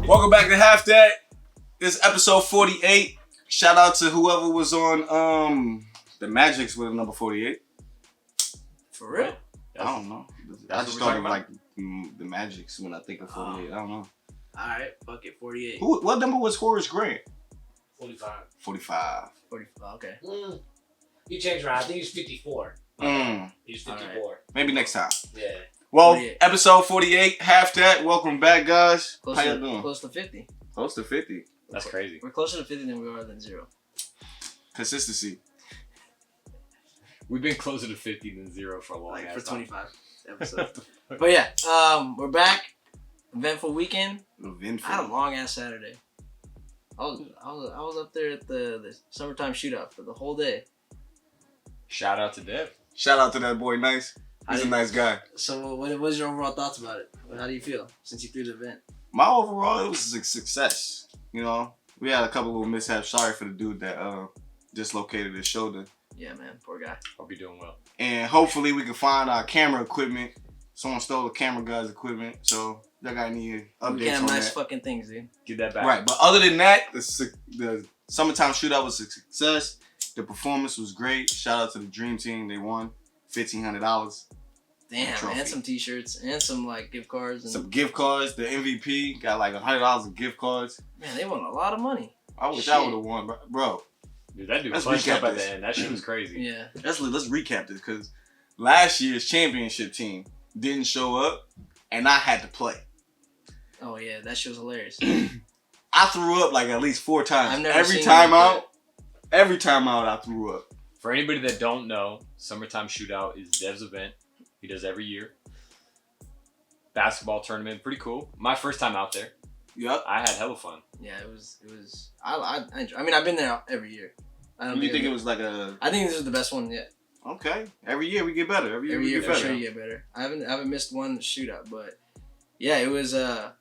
Welcome back to Half That. This is episode 48. Shout out to whoever was on the Magics with number 48. For real? I don't know. I just started like the Magics when I think of 48. I don't know. Alright, fuck it, 48. What number was Horace Grant? 45. 45. 45, okay. He changed around. I think he's 54. He's 54. Right. Maybe next time. Yeah. Well, 48. episode 48, Half That. Welcome back, guys. Close How to, y'all doing? Close to 50. Close to 50. That's crazy. We're closer to 50 than we are than 0. Consistency. We've been closer to 50 than 0 for a long Like ass for time. 25 episodes. But yeah, we're back. Eventful weekend. Eventful. I had a long ass Saturday. I was up there at the summertime shootout for the whole day. Shout out to Dev. Shout out to that boy, Nice. He's a nice guy. So what was your overall thoughts about it? How do you feel since you threw the event? My overall, it was a success. You know, we had a couple little mishaps. Sorry for the dude that dislocated his shoulder. Yeah, man, poor guy. Hope you're doing well. And hopefully we can find our camera equipment. Someone stole the camera guy's equipment, so y'all got any updates We can have on nice that? fucking things, dude. Get that back. Right, but other than that, the summertime shootout was a success. The performance was great. Shout out to the Dream Team. They won $1,500. Damn, Trophy. and some t-shirts and some like gift cards. And Some gift cards. The MVP got like $100 of gift cards. man, they won a lot of money. I wish Shit. I would have won, bro. Dude, that dude Let's punched recap up at this. the end. That shit was crazy. Yeah. Let's recap this because last year's championship team didn't show up, and I had to play. Oh yeah, that shit was hilarious. I threw up like at least 4 times. I've never Every seen time you do out, I threw up. For anybody that don't know, Summertime Shootout is Dev's event. He does every year. Basketball tournament, pretty cool. My first time out there. Yep. I had hella fun. Yeah, it was. I enjoy. I mean, I've been there every year. You think it was like a I think this is the best one yet. okay? Every year we get better. Every year we get for better. sure you get better. I haven't missed one shootout, but yeah, it was. I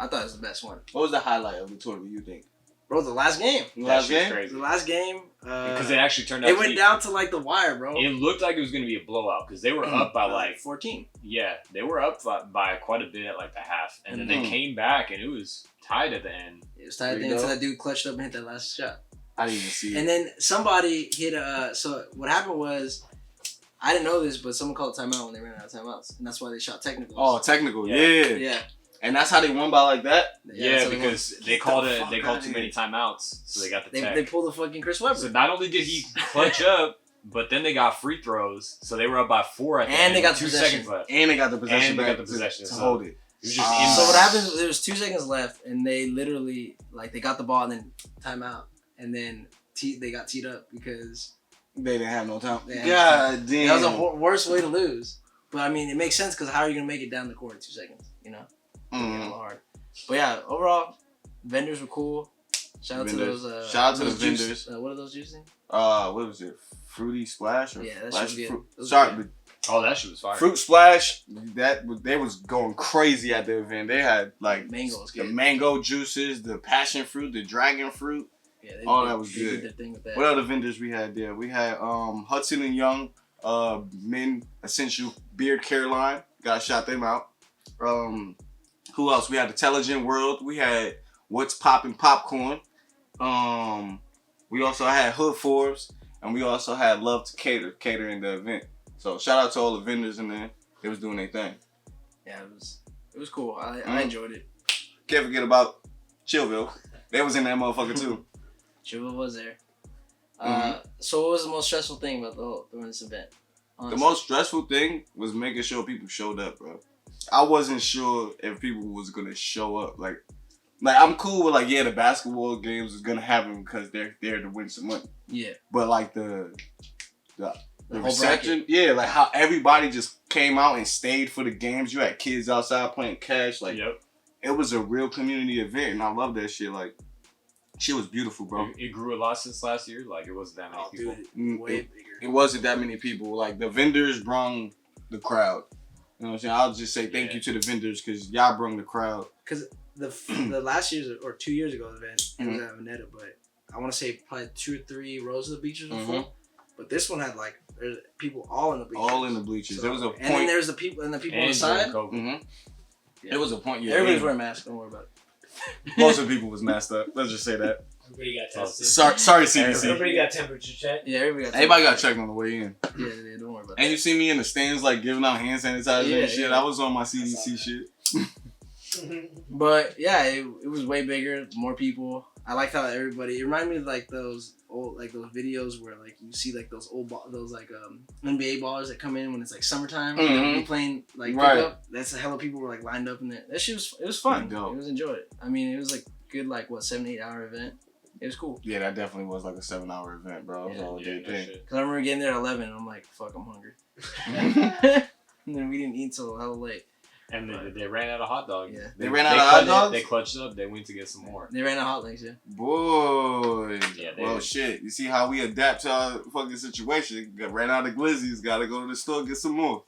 thought it was the best one. What was the highlight of the tournament? You think? Bro, the last game. The That last shit's game? crazy. The last game. Because it actually turned out it to went be, down to like the wire, bro. It looked like it was going to be a blowout because they were up by like 14. Yeah, they were up by quite a bit at like the half, and then they came back and it was tied at the end. It was tied at the end until that dude clutched up and hit that last shot. I didn't even see it. And then somebody hit a. So what happened was, I didn't know this, but someone called a timeout when they ran out of timeouts, and that's why they shot technicals. Oh, technical. Yeah. Yeah. And that's how they won by like that. Yeah, that's how they because won. they called Get the They fuck called outta too many timeouts, so they got the tech. They pulled the fucking Chris Webber. So not only did he clutch up, but then they got free throws, so they were up by 4 at the And end. they got 2 possession. seconds left. And they got the possession And they back got the possession, to so- hold it. It was just So in- what happened was there was 2 seconds left, and they literally they got the ball and then timeout, and then they got teed up because They didn't have no time. They had God damn. that was the worst way to lose. But I mean, it makes sense because how are you gonna make it down the court in 2 seconds? You know, it's a little hard. But yeah, overall, vendors were cool. Shout out to Vendors. those. Shout out to those the juice- vendors. what are those juicing? What was it? Fruity Splash? Or Yeah, that Splash shit was Fruit? good. Sorry, Oh, that shit was fire. Fruit Splash. They was going crazy at the event. They had like Mango was the good. mango juices, the passion fruit, the dragon fruit. Yeah, that was they good. did their thing with that. What other vendors we had there? We had Hudson and Young, Men Essential Beard Care line. Gotta shout them out. Who else? We had Intelligent World. We had What's Poppin' Popcorn. We also had Hood Forbes, and we also had Love to catering the event. So shout out to all the vendors in there. They was doing their thing. Yeah, it was cool. I enjoyed it. Can't forget about Chillville. They was in that motherfucker too. Chuba was there. Mhm. So what was the most stressful thing about during this event? Honestly. The most stressful thing was making sure people showed up, bro. I wasn't sure if people was gonna show up. Like I'm cool with the basketball games is gonna happen because they're there to win some money. Yeah. But like the whole reception, yeah, like how everybody just came out and stayed for the games. You had kids outside playing cash, Yep. it was a real community event, and I love that shit. Like, shit was beautiful, bro. It grew a lot since last year. Like, it wasn't that many Oh, people. dude, way bigger. It wasn't that many people. Like, the vendors brung the crowd. You know what I'm saying? I'll just say thank you to the vendors because y'all brung the crowd. Because the last year's or 2 years ago event, it was at Veneta, but I want to say probably 2 or 3 rows of the bleachers were full. But this one had there's people all in the bleachers. All in the bleachers. So, There was a point. and then there's the people on the side. Mm-hmm. Yeah. It was a point. Yeah, Everybody's wearing masks. Don't worry about it. Most of the people was messed up. Let's just say that. Everybody got tested. Sorry, CDC. Everybody got temperature checked. Yeah, Everybody got checked on the way in. Yeah, don't worry about And that. you see me in the stands like giving out hand sanitizer and shit. Yeah. I was on my CDC shit. But yeah, it was way bigger, more people. I liked how everybody. It reminded me of like those old those videos where like you see like those NBA ballers that come in when it's like summertime and they'll be playing like pickup. That's a hell of people were like lined up in there. That shit was fun. It was enjoyed. I mean, it was like good 7-8 hour event. It was cool. Yeah, that definitely was like a 7-hour event, bro. It was all a day thing. Cause I remember getting there at 11 and I'm like, fuck, I'm hungry. And then we didn't eat till hella late. And they ran out of hot dogs. Yeah. They ran out of hot dogs? They clutched up. They went to get some more. They ran out of hot legs, yeah. Boy. Yeah, well, shit. You see how we adapt to our fucking situation. Ran out of glizzies. Got to go to the store get some more.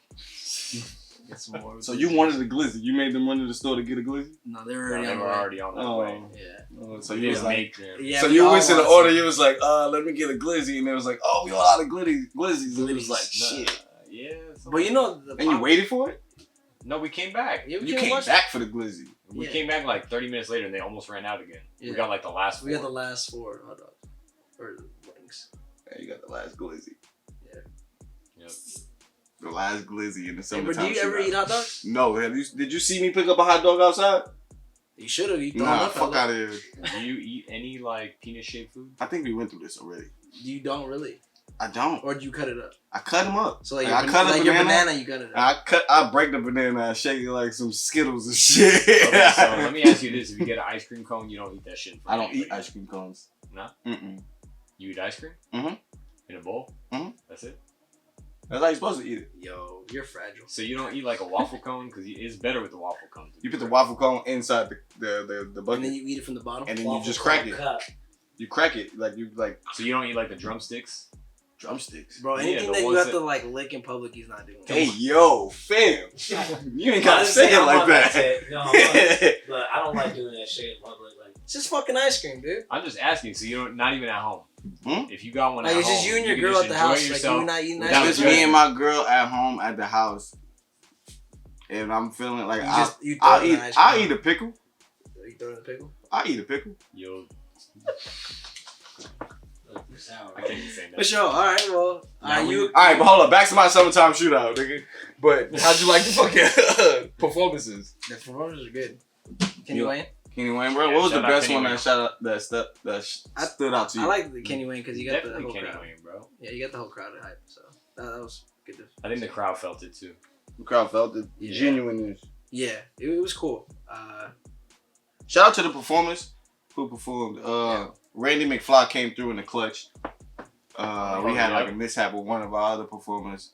Get some more. So you wanted a glizzy. You made them run to the store to get a glizzy? No, they were already on the way. way. Yeah. So you was like, make them. Yeah, so you went to the order. You was like, let me get a glizzy. And it was like, oh, we all out of glizzies. And it was like, shit. Yeah. But you know. And you waited for it? No, we came back. Yeah, you came back for the glizzy. We came back like 30 minutes later and they almost ran out again. Yeah. We got like the last 4. We got the last 4 hot dogs. Or wings. Yeah, you got the last glizzy. Yeah. Yep. The last glizzy in the summertime. But do you ever eat hot dogs? No. Did you see me pick up a hot dog outside? You should have. Nah, fuck out of here. Do you eat any like penis shaped food? I think we went through this already. You don't really? I don't. Or do you cut it up? I cut them up. So like, I cut a your banana, you cut it up. I break the banana and shake it like some Skittles and shit. Okay, so let me ask you this: if you get an ice cream cone, you don't eat that shit. I don't eat ice cream cones. No. Mm-mm. You eat ice cream? Mm-hmm. In a bowl? Mm-hmm. That's it. That's how you're supposed to eat it. Yo, you're fragile. So you don't eat like a waffle cone because it's better with the waffle cone. You put the waffle cone inside the bucket, and then you eat it from the bottom, and then waffle you just crack it. Cup. You crack it like. So you don't eat like the drumsticks. Drumsticks. Bro, anything that you have to like lick in public, he's not doing. Hey, yo, fam. You ain't gotta say it like that. No, but I don't like doing that shit in public. Like, it's just fucking ice cream, dude. I'm just asking, so you don't, not even at home. If you got one like at it's home, just you and your girl at the house. Like you're not eating ice It's cream. me and my girl at home at the house. And I'm feeling like I'll eat a pickle. You throw in the pickle? I'll eat a pickle. Yo. sour. I can't even say For that. sure. All right. Well, Alright, but hold up. Back to my summertime shootout, nigga. But how'd you like the fucking performances? The performances are good. Kenny Wayne. Kenny Wayne, bro. Yeah, What was the shout out best Kenny one Wayne. that stood out to you? I like the Kenny Wayne because you got the Definitely whole Kenny crowd. Wayne, bro. Yeah, you got the whole crowd at hype. So that was good. I think the crowd felt it too. The crowd felt the Yeah. genuineness. Yeah, it was cool. Shout out to the performers who performed. Randy McFly came through in the clutch. We had like a mishap with one of our other performers,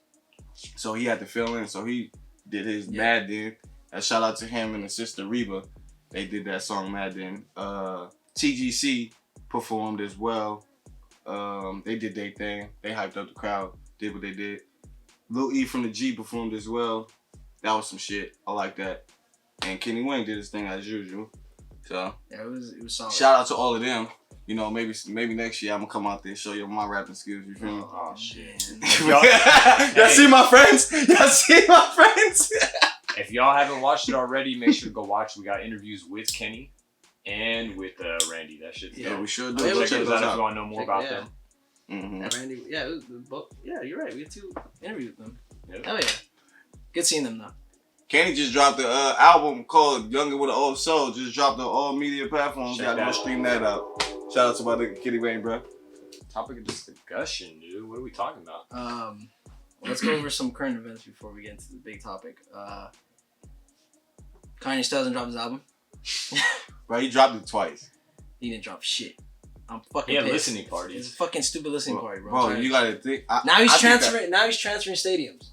so he had to fill in. So he did his Mad Den. Shout out to him and his sister Reba. They did that song Mad Den. TGC performed as well. They did their thing. They hyped up the crowd. Did what they did. Lil E from the G performed as well. That was some shit. I like that. And Kenny Wayne did his thing as usual. So Yeah, it was solid. shout out to all of them. You know, maybe next year I'm gonna come out there and show you my rapping skills. You feel me? Oh shit! Y'all see my friends? Y'all see my friends? If y'all haven't watched it already, make sure to go watch. We got interviews with Kenny and with Randy. That shit's dope. we should do. Go Check those out if you want to know more about them. Mm-hmm. Yeah, Randy. Yeah, it was both. Yeah, you're right. We had 2 interviews with them. Yep. Oh yeah, good seeing them though. Kenny just dropped the album called Younger with an Old Soul. Just dropped on all media platforms. Check Gotta go that stream that out. Shout out to my nigga Kenny Wayne, bro. Topic of discussion, dude. What are we talking about? Let's go over some current events before we get into the big topic. Kanye still hasn't dropped his album. Bro, he dropped it twice. He didn't drop shit. I'm fucking Yeah, pissed. listening It's parties. a fucking stupid listening party, bro. Bro, you gotta think. Now he's I think transferring. Now he's transferring stadiums.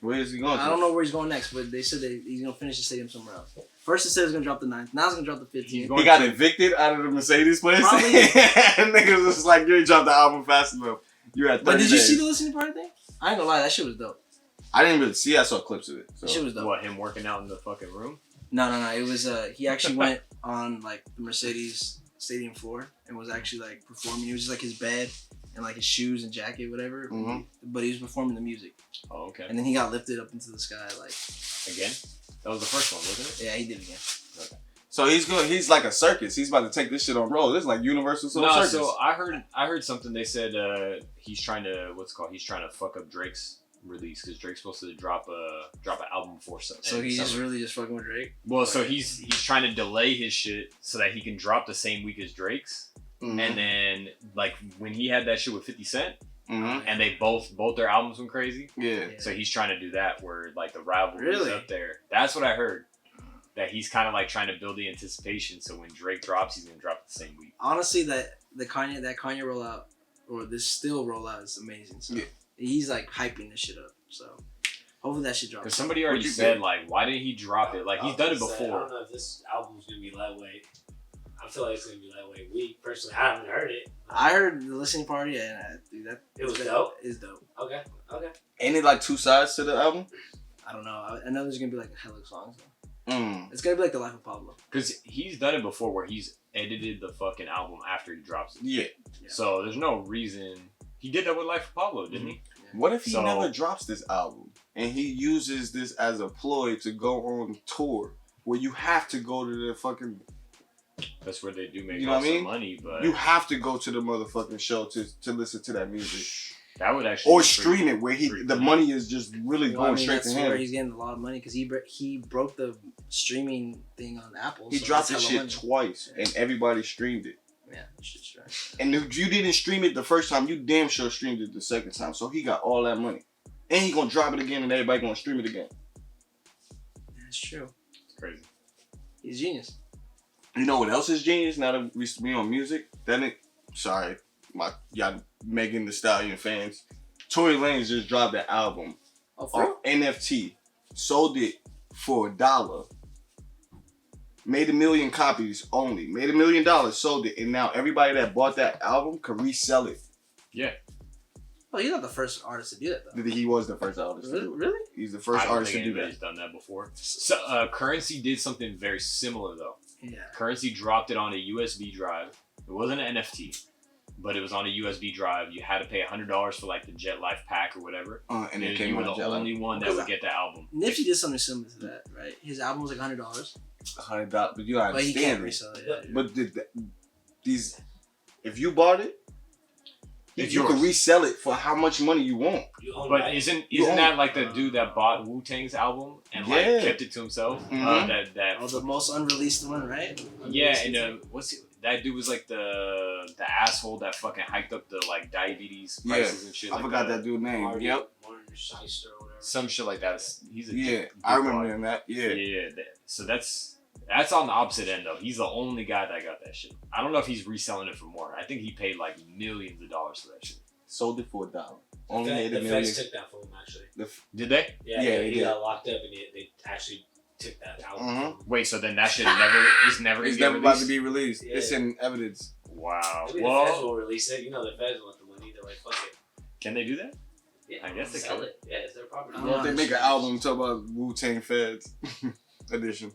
Where is he going? I don't know where he's going next, but they said he's gonna finish the stadium somewhere else. First, it said he's gonna drop the 9th. Now he's gonna drop the 15th. He got evicted out of the Mercedes place. Probably. And niggas was like, you ain't dropped the album fast enough. You had 30 But did you days. see the listening party thing? I ain't gonna lie, that shit was dope. I didn't really see. I saw clips of it. So. That shit was dope. What, him working out in the fucking room? No. It was he actually went on like the Mercedes stadium floor and was actually like performing. It was just like his bed and like his shoes and jacket, whatever. Mm-hmm. But he was performing the music. Oh, okay. And then he got lifted up into the sky, like Again? That was the first one, wasn't it? yeah, he did it again. So he's like a circus. He's about to take this shit on road. This is like Universal Circus. So I heard something. They said he's trying to he's trying to fuck up Drake's release because Drake's supposed to drop an album before So he's just really just fucking with Drake. Well, so he's trying to delay his shit so that he can drop the same week as Drake's, and then like when he had that shit with 50 Cent. And they both their albums went crazy. Yeah. So he's trying to do that where like the rivalry is Really? up there. That's what I heard. That he's kind of like trying to build the anticipation. So when Drake drops, he's gonna drop it the same week. Honestly, that Kanye rollout or this still rollout is amazing. So he's like hyping this shit up. So hopefully that shit drops. Because somebody already said like, why didn't he drop it? Like he's done it before. I don't know if this album's gonna be lightweight. I feel like it's gonna be lightweight. We personally, I haven't heard it. I heard the listening party and dude, it was dope. It's dope. Okay. Ain't it like two sides to the album? I don't know. I know there's gonna be like a hell of songs. Mm. It's gonna be like the life of Pablo. Because he's done it before where he's edited the fucking album after he drops it. Yeah. So there's no reason. He did that with Life of Pablo, didn't he? Yeah. What if he never drops this album and he uses this as a ploy to go on tour where you have to go to the fucking... That's where they do make You know what I mean? money, but... You have to go to the motherfucking show to listen to that music. That would actually... Or stream it where the money is just really going straight to that's him. where he's getting a lot of money because he broke the streaming thing on Apple. He so dropped that's his hella shit money. twice and everybody streamed it. Yeah, shit's trash. And if you didn't stream it the first time, you damn sure streamed it the second time. So he got all that money. And he gonna drop it again and everybody gonna stream it again. That's true. It's crazy. He's a genius. You know what else is genius now that we be on music? Sorry, y'all Megan Thee Stallion fans. Tory Lanez just dropped that album Oh, for real? on NFT. Sold it for $1. Made 1 million copies only. Made $1 million, sold it. And now everybody that bought that album can resell it. Yeah. Oh, he's not the first artist to do that though. He was the first artist to do it. Really? He's the first artist to do that. Anybody's done that before. So, Currency did something very similar though. Yeah. Currency dropped it on a USB drive. It wasn't an NFT, but it was on a USB drive. You had to pay $100 for like the Jet Life pack or whatever. And it you came were with the only one that would get the album. Nipsey did something similar to that, right? His album was like $100. $100, but you gotta But he can't understand resell it. Yeah. But these, if you bought it, you can resell it for how much money you want. But isn't that like the dude that bought Wu-Tang's album and like kept it to himself? Oh, the most unreleased one, right? Yeah, and that dude was like the asshole that fucking hiked up the like diabetes prices and shit. I forgot that dude's name. Martin Yep. Shyster or whatever. Some shit like that. He's a I remember him that. Yeah. Yeah. So that's on the opposite end though. He's the only guy that got that shit. I don't know if he's reselling it for more. I think he paid like millions of dollars for that shit. Sold it for $1. Only made The $1 million. feds took that from him actually. Did they? Yeah, they he did. got locked up and they actually took that album from him. Wait, so then that shit is never It's gonna never get about released? to be released. Yeah. It's in evidence. Wow. Maybe the feds will release it. You know the feds want the money. They're like, fuck it. Can they do that? Yeah, I guess they sell could. it. Yeah, it's their property. Oh, Well, if they make an album talk about Wu-Tang Feds edition.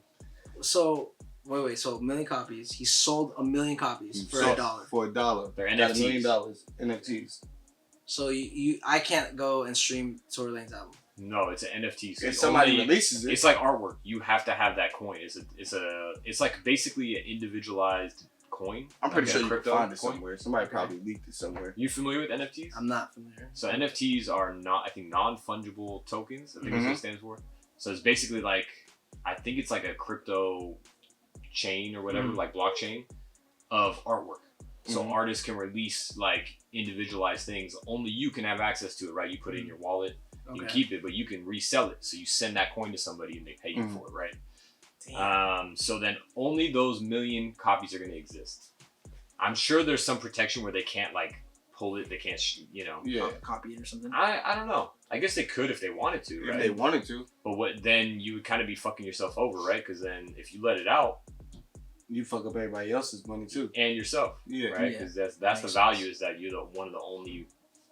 So wait. So 1 million copies. He sold 1 million copies for $1. For $1. They're Got NFTs. $1 million NFTs. So I can't go and stream Tory Lanez album. No, it's an NFT. So If somebody only- releases it, It's like artwork. You have to have that coin. It's like basically an individualized coin. I'm pretty like sure a you can crypto find it coin. somewhere. Somebody probably leaked it somewhere. You familiar with NFTs? I'm not familiar. So NFTs are non-fungible tokens. I think that's what it stands for. So it's basically like, I think it's like a crypto chain or whatever, like blockchain of artwork. So artists can release like individualized things. Only you can have access to it, right? You put it in your wallet, you can keep it, but you can resell it. So you send that coin to somebody and they pay you for it, right? Damn. So then only those 1 million copies are going to exist. I'm sure there's some protection where they can't like pull it. They can't, Copy it or something. I don't know. I guess they could if they wanted to, If right? they wanted to, But then you would kind of be fucking yourself over, right? Because then if you let it out you fuck up everybody else's money too. and yourself, Yeah. right? Yeah. Because that's the value is that you're one of the only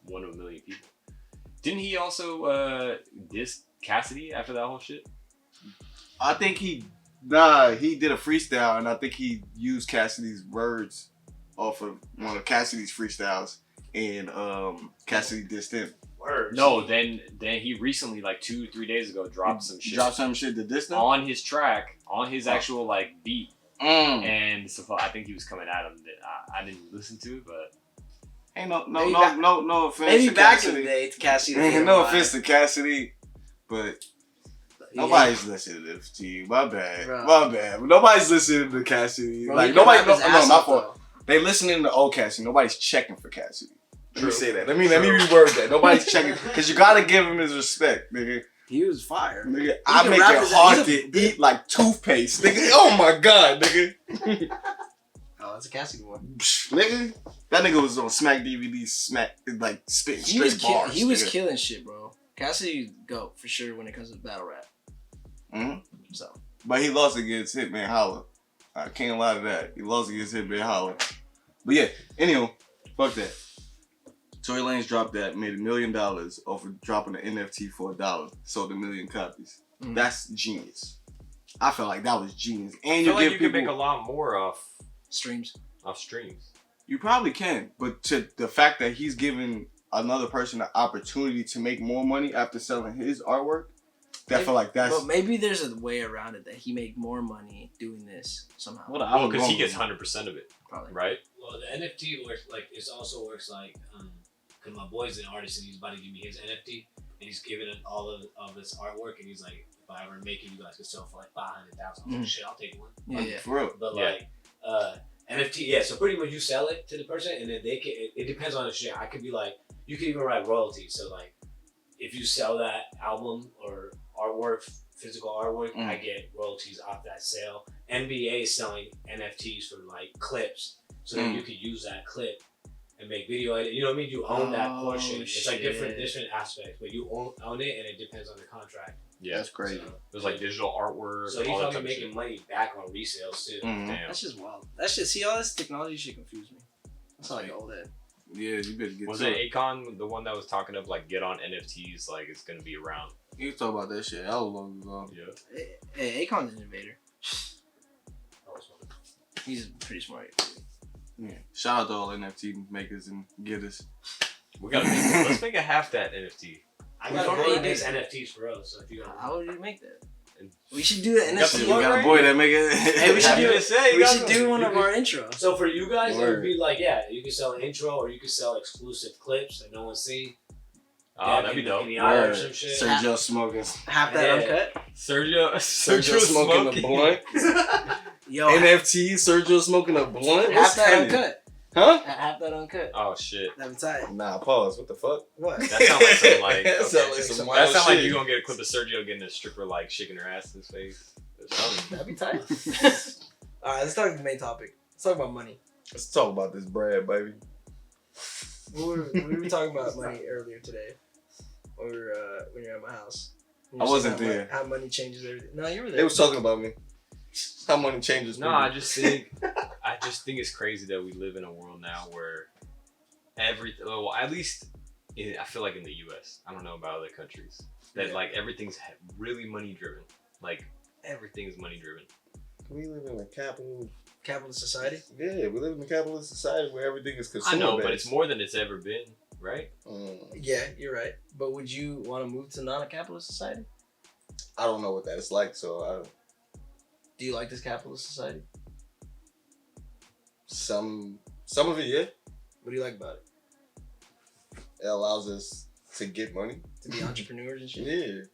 one of 1 million people. Didn't he also diss Cassidy after that whole shit? I think he did a freestyle and I think he used Cassidy's words off of one of Cassidy's freestyles and Cassidy dissed him. Words. No, then he recently, like 2-3 days ago, dropped some shit. Dropped some shit to diss them? On his track, on his actual like beat. And so I think he was coming at him. I didn't listen to it, but Ain't no offense Maybe to back in Cassidy. the day, to Cassidy. Ain't no offense to Cassidy, but nobody's listening to you. My bad. Bro. My bad. Nobody's listening to Cassidy. Bro, Like he nobody. can rap his No, ass my off, fault. though. They listening to old Cassidy. Nobody's checking for Cassidy. Let me True. say that. Let me reword that. Nobody's checking because you gotta give him his respect, nigga. He was fire. Nigga, I can make rap it his- hard he's to eat like toothpaste, nigga. Oh my god, nigga. Oh, that's a Cassidy one. Psh, nigga, that nigga was on Smack DVD, like spitting He was straight bars. he was nigga. killing shit, bro. Cassidy go for sure when it comes to battle rap. Mhm. So But he lost against Hitman Holla. I can't lie to that. He lost against Hitman Holla. But yeah, anyhow, fuck that. Tory Lanez dropped that, made $1 million off of dropping an NFT for $1, sold 1 million copies. That's genius. I felt like that was genius. And I you feel like give you people, can make a lot more off streams. streams. you probably can, but to the fact that he's giving another person an opportunity to make more money after selling his artwork, that feel like that's. But maybe there's a way around it that he make more money doing this somehow. Well, because he gets 100% of it, Probably. right? Well, the NFT works like it also works like because my boy's an artist and he's about to give me his NFT and he's giving it all of his artwork and he's like, if I ever make it, you guys could sell for like 500,000. I'm like, shit, I'll take one. Yeah. For real. But Yeah. like NFT, yeah. So pretty much you sell it to the person and then they can. It depends on the shit. I could be like, you can even write royalties. So like, if you sell that album or artwork, physical artwork, I get royalties off that sale. NBA is selling NFTs for like clips, so that you could use that clip and make video edit. You know what I mean? You own that portion. It's like different aspects, but you own it, and it depends on the contract. Yeah, That's crazy. So, there's like digital artwork. so he's all that probably type of making shit. money back on resales too. Mhm. Damn. That's just wild. That shit. See, all this technology shit confused me. That's like all that. Yeah, you better get Was to it Akon the one that was talking of like get on NFTs like it's gonna be around? You talk about that shit how long ago. Yeah. Hey, Akon's an innovator. That was fun. He's pretty smart. Yeah. Shout out to all NFT makers and getters. We gotta make let's make a half that NFT. I We got a already boy that did makes that. NFTs for us, so if you got How would you make that? And- We should do an got the NFT. You got a boy that make it. Hey, we should Happy do to it. say, you We got should one. do one You of could- our intros. So for you guys, it Word. would be like, yeah, you can sell an intro or you can sell exclusive clips that no one's seen. Oh, that'd be dope. In the eye or some shit. Sergio smoking. Half that Yeah. uncut. Sergio smoking a blunt. Yo, NFT. Sergio smoking a blunt. half What's that happening? uncut. Huh? Half that uncut. Oh shit. That'd be tight. Nah, pause. What the fuck? What? That sounds like some like That okay. sound like some That wild sound like shit. you gonna get a clip of Sergio getting a stripper like shaking her ass in his face. Or something. That'd be tight. All right, let's talk about the main topic. Let's talk about money. Let's talk about this bread, baby. We were talking about money earlier today. When we were when you were at my house. You I were wasn't saying there. How money changes everything. No, you were there. They was talking about me. How money changes. No, people. I just think it's crazy that we live in a world now where well, at least I feel like in the U.S. I don't know about other countries that like everything's really money driven. Like everything is money driven. We live in a capitalist society. Yeah, we live in a capitalist society where everything is I consumer know, but based. it's more than it's ever been, right? Yeah, you're right. But would you want to move to non-capitalist society? I don't know what that is like, so Do you like this capitalist society? some of it, yeah, What do you like about it? it allows us to get money. To be entrepreneurs and shit. Yeah, it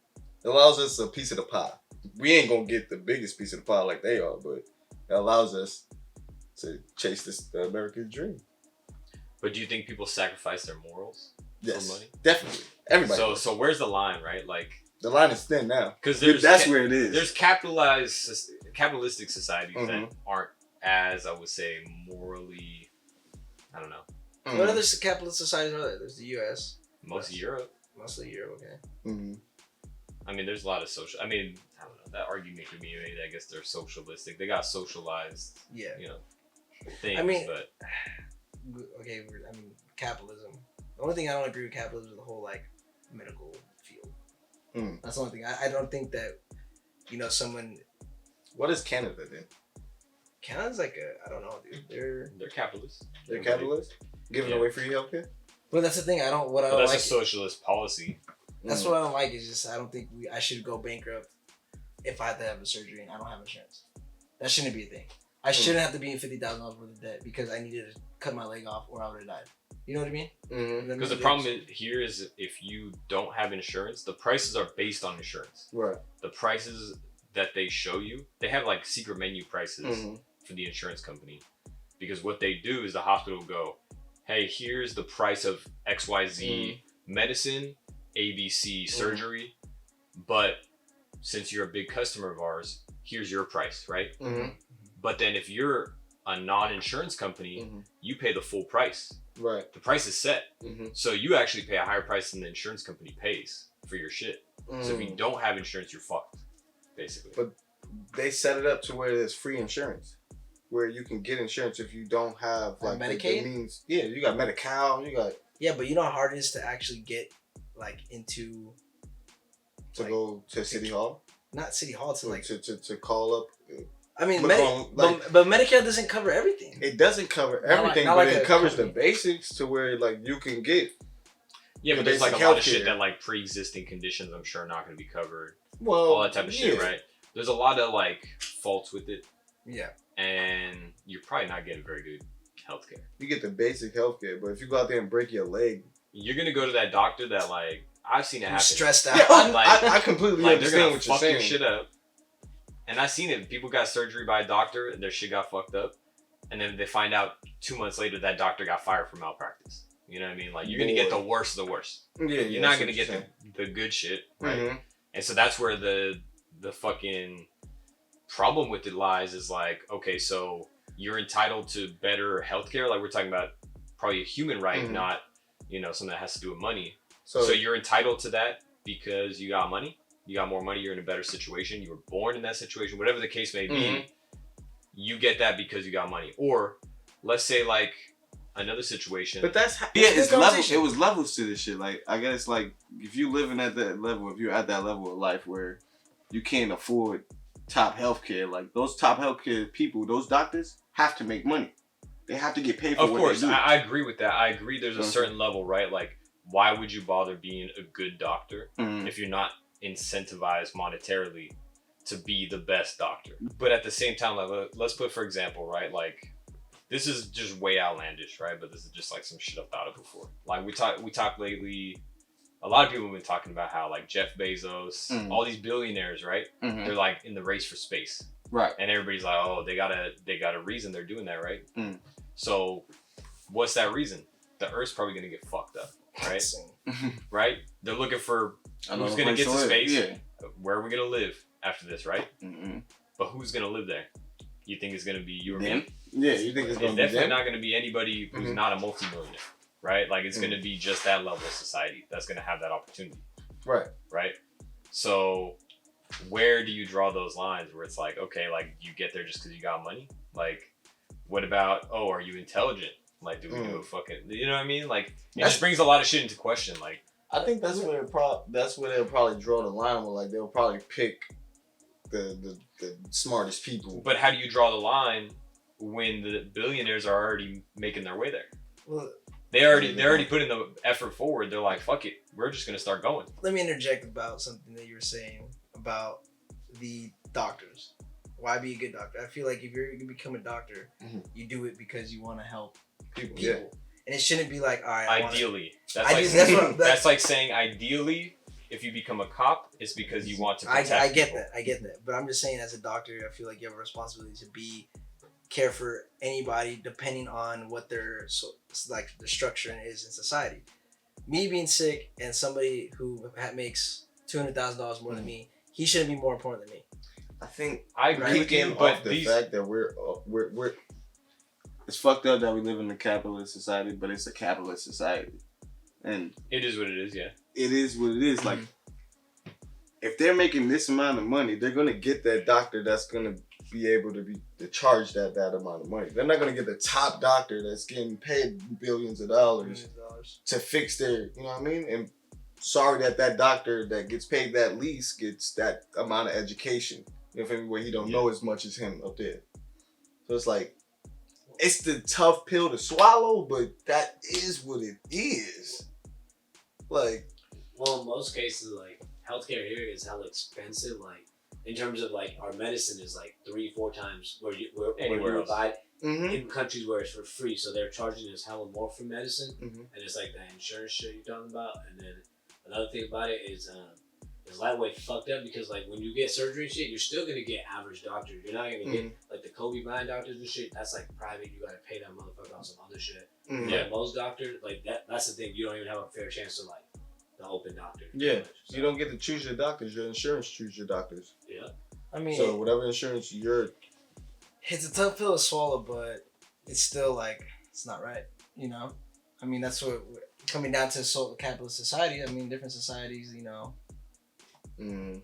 allows us a piece of the pie. We ain't gonna get the biggest piece of the pie like they are, but it allows us to chase the American dream. But do you think people sacrifice their morals Yes, for money? definitely. Everybody. So where's the line, right? Like, the line is thin now. because That's where it is. there's capitalistic societies that aren't as, I would say, morally, I don't know. What other capitalist societies are there? There's the U.S. Most of Europe. Mostly Europe, okay. Mm-hmm. I mean, there's a lot of social. I mean, I don't know. That argument could be made. I guess they're socialistic. They got socialized, Yeah. you know, things. I mean- but Okay, I mean, capitalism. The only thing I don't agree with capitalism is the whole, like, medical field. Mm. That's the only thing. I don't think that, someone... What is Canada then? Canada's like I don't know, dude. they're capitalists. They're capitalists? Giving Yeah. away free healthcare? But that's the thing. What I But don't that's like. a socialist policy. That's what I don't like. Is just I don't think I should go bankrupt if I have to have a surgery and I don't have insurance. That shouldn't be a thing. I shouldn't have to be in $50,000 worth of debt because I needed to cut my leg off or I would have died. You know what I mean? Because the problem here is if you don't have insurance, the prices are based on insurance. Right. The prices that they show you, they have like secret menu prices for the insurance company. Because what they do is the hospital will go, hey, here's the price of XYZ medicine, ABC surgery, but since you're a big customer of ours, here's your price, right? But then if you're a non-insurance company, you pay the full price. Right. The price is set. So you actually pay a higher price than the insurance company pays for your shit. So if you don't have insurance, you're fucked, basically. But they set it up to where there's free insurance, where you can get insurance if you don't have like Medicaid. the means. Yeah, you got Medi-Cal, you got. Yeah, but you know how hard it is to actually get like into. To go to City Hall. Not City Hall to like to call up. I mean, but Medicare doesn't cover everything. It doesn't cover everything, but it covers the basics to where like you can get. Yeah, but there's like a lot of shit that like pre-existing conditions I'm sure are not going to be covered. Well, all that type of shit, right? There's a lot of like faults with it. Yeah. And you're probably not getting very good healthcare. You get the basic healthcare, but if you go out there and break your leg, you're gonna go to that doctor that like I've seen it happen. Stressed out. Yeah, like, I completely like understand they're gonna what you're fuck your saying. shit up. And I've seen it. People got surgery by a doctor and their shit got fucked up, and then they find out 2 months later that doctor got fired for malpractice. You know what I mean? Like you're gonna get the worst of the worst. Yeah, you're not gonna get the good shit, right? And so that's where the fucking problem with it lies. Is like, okay, so you're entitled to better healthcare. Like we're talking about probably a human right, not something that has to do with money. So you're entitled to that because you got money. You got more money. You're in a better situation. You were born in that situation. Whatever the case may be, you get that because you got money. Or let's say like another situation. But that's it's levels. It was levels to this shit. Like I guess like if you living at that level, if you're at that level of life where you can't afford top healthcare, like those top healthcare people, those doctors have to make money. They have to get paid for what they do. I agree with that. I agree. There's a certain level, right? Like, why would you bother being a good doctor if you're not incentivized monetarily to be the best doctor? But at the same time, like, let's put, for example, right? Like, this is just way outlandish, right? But this is just like some shit I've thought of before. Like we talked lately. A lot of people have been talking about how like Jeff Bezos, all these billionaires, right? They're like in the race for space. Right. And everybody's like, oh, they got a reason they're doing that, right? So what's that reason? The Earth's probably gonna get fucked up, right? Right? They're looking for who's gonna get to space. Yeah. Where are we gonna live after this, right? But who's gonna live there? You think it's gonna be you or me? Yeah, you think it's gonna be definitely not gonna be anybody who's not a multimillionaire, right? Like it's gonna be just that level of society that's gonna have that opportunity. Right. Right? So where do you draw those lines where it's like, okay, like you get there just because you got money? Like, what about, oh, are you intelligent? Like, do we do a fucking, you know what I mean? Like, it just brings a lot of shit into question. Like, I think that's where they'll probably draw the line. Where like they'll probably pick the smartest people. But how do you draw the line when the billionaires are already making their way there? Well, they're already putting the effort forward. They're like, fuck it, we're just gonna start going. Let me interject about something that you were saying about the doctors. Why be a good doctor? I feel like if you're gonna become a doctor, you do it because you want to help people. Yeah. And it shouldn't be like, all right. Ideally, that's like saying ideally, if you become a cop, it's because you want to protect I get people. that. I get that. But I'm just saying, as a doctor, I feel like you have a responsibility to care for anybody depending on what their the structure is in society. Me being sick and somebody who makes $200,000 more than me, he shouldn't be more important than me. I think I agree with you, but the fact that we're it's fucked up that we live in a capitalist society, but it's a capitalist society, and it is what it is. Yeah, it is what it is. Like, if they're making this amount of money, they're gonna get that doctor that's gonna be able to charge that amount of money. They're not gonna get the top doctor that's getting paid billions of dollars to fix their, you know what I mean? And sorry that doctor that gets paid that least gets that amount of education. You know, where he don't know as much as him up there. So it's like, it's the tough pill to swallow, but that is what it is. Like, well, in most cases, like healthcare here is hella expensive. Like, in terms of like our medicine is like 3-4 times where you Anywhere else. buy Mm-hmm. in countries where it's for free, so they're charging us hella more for medicine, Mhm. and it's like that insurance shit you're talking about. And then another thing about it is lightweight fucked up because like when you get surgery and shit, you're still gonna get average doctors. You're not gonna get like the Kobe Bryant doctors and shit. That's like private. You gotta pay that motherfucker on some other shit. Mhm. Yeah, most doctors like that's the thing. You don't even have a fair chance to like the open doctor. Yeah, So, you don't get to choose your doctors. Your insurance chooses your doctors. Yeah. I mean, So whatever insurance you're, it's a tough pill to swallow, but it's still like it's not right. You know, I mean that's what coming down to capitalist society. I mean, different societies. You know, you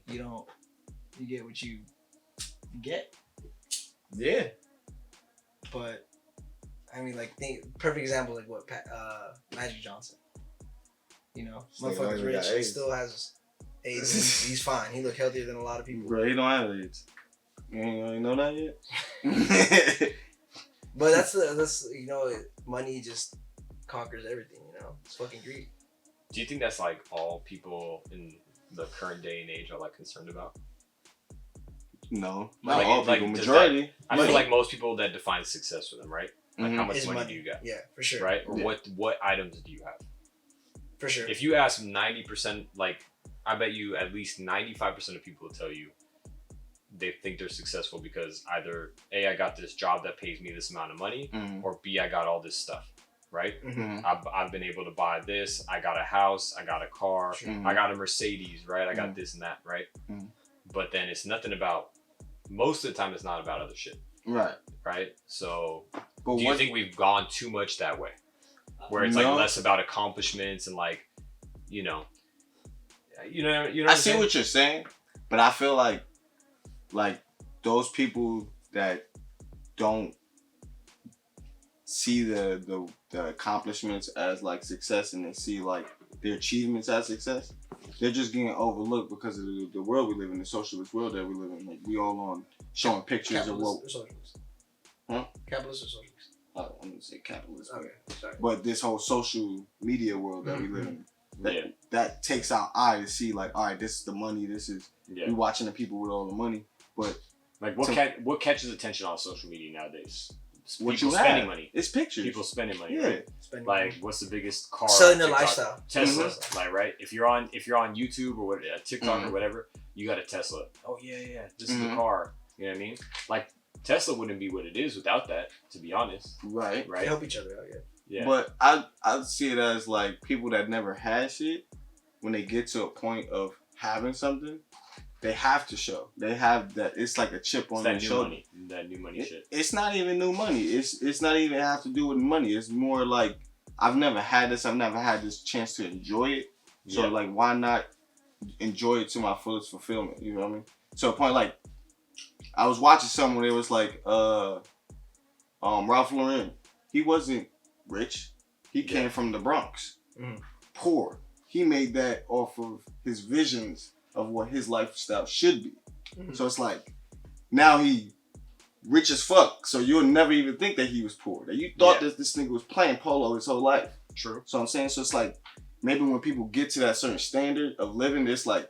get what you get. yeah. But I mean, like, perfect example, like what Magic Johnson. You know, This nigga motherfucker's only rich. got He AIDS. still has AIDS. And he's fine. He look healthier than a lot of people. Bro, he don't have AIDS. You ain't know that yet. But that's you know, money just conquers everything. You know, it's fucking greed. Do you think that's like all people in the current day and age are like concerned about? No, not Like, all like, people. does Majority. I feel like most people that define success for them, right? Like how much Is money do you got, Yeah, for sure. right? Or Yeah. what items do you have? For sure. If you ask 90%, like I bet you at least 95% of people will tell you they think they're successful because either A, I got this job that pays me this amount of money, or B, I got all this stuff, right? Mhm. I've been able to buy this. I got a house. I got a car. Mhm. I got a Mercedes, right? I got this and that, right? But then it's nothing about. Most of the time, it's not about other shit, Right. right? So, But do you think we've gone too much that way, where it's like No. less about accomplishments and like, you know, what I I'm see saying? what you're saying, but I feel like those people that don't see the accomplishments as like success and they see like their achievements as success, they're just getting overlooked because of the world we live in, the socialist world that we live in. Like we all on showing pictures of what. Capitalist or socialist? Huh? Capitalist or socialist? I don't want to say capitalism. Okay, sorry. But this whole social media world that we live in, Yeah. that takes our eye to see like, all right, this is the money. This is Yeah. we watching the people with all the money, but Like what catches attention on social media nowadays? what People you spending have, money. it's pictures. People spending money. Yeah. Right? Spending Like money. what's the biggest car? Selling on their TikTok? lifestyle. Tesla. Like right. If you're on YouTube or what, TikTok or Mhm. whatever, you got a Tesla. Oh yeah. This is Mhm. the car. You know what I mean? Like Tesla wouldn't be what it is without that. To be honest. Right. They Right. help each other out, yeah. Yeah. But I see it as like people that never had shit, when they get to a point of having something, they have to show. They have that. It's like a chip It's on that their new shoulder. money. That new money shit. It's not even new money. It's not even have to do with money. It's more like I've never had this. I've never had this chance to enjoy it. So Yeah. like, why not enjoy it to my fullest fulfillment? You know what I mean? So a point like, I was watching someone. It was like Ralph Lauren. He wasn't rich. He came from the Bronx, poor. He made that off of his visions of what his lifestyle should be. So it's like now he rich as fuck. So you'll never even think that he was poor. That you thought that this nigga was playing polo his whole life. True. So I'm saying, so it's like maybe when people get to that certain standard of living, it's like.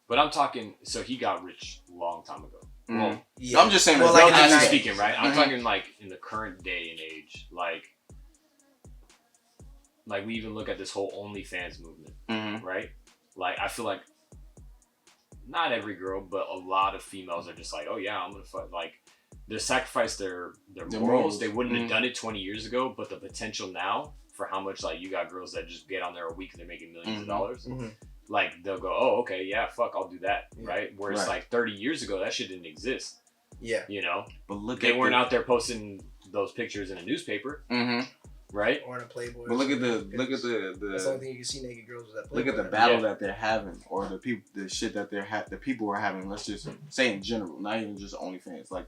But I'm talking. So he got rich a long time ago. Well, Yeah. I'm just saying. Well, Well, like in the relatively 90s. speaking, right? I'm Mhm. talking like in the current day and age, like we even look at this whole OnlyFans movement, right? Like I feel like not every girl, but a lot of females are just like, oh yeah, I'm gonna fuck. Like they sacrifice their morals. morals. They wouldn't have done it 20 years ago, but the potential now for how much like you got girls that just get on there a week and they're making millions of dollars. Like they'll go, oh okay, yeah, fuck, I'll do that, right? Whereas Right. like 30 years ago, that shit didn't exist. Yeah. You know, But look they at weren't out there posting those pictures in a newspaper, right? Or in a Playboy. But look at That's the the only thing you can see naked girls with that look Playboy. at the battle that they're having, or the shit that the people are having. Let's just say in general, not even just OnlyFans. Like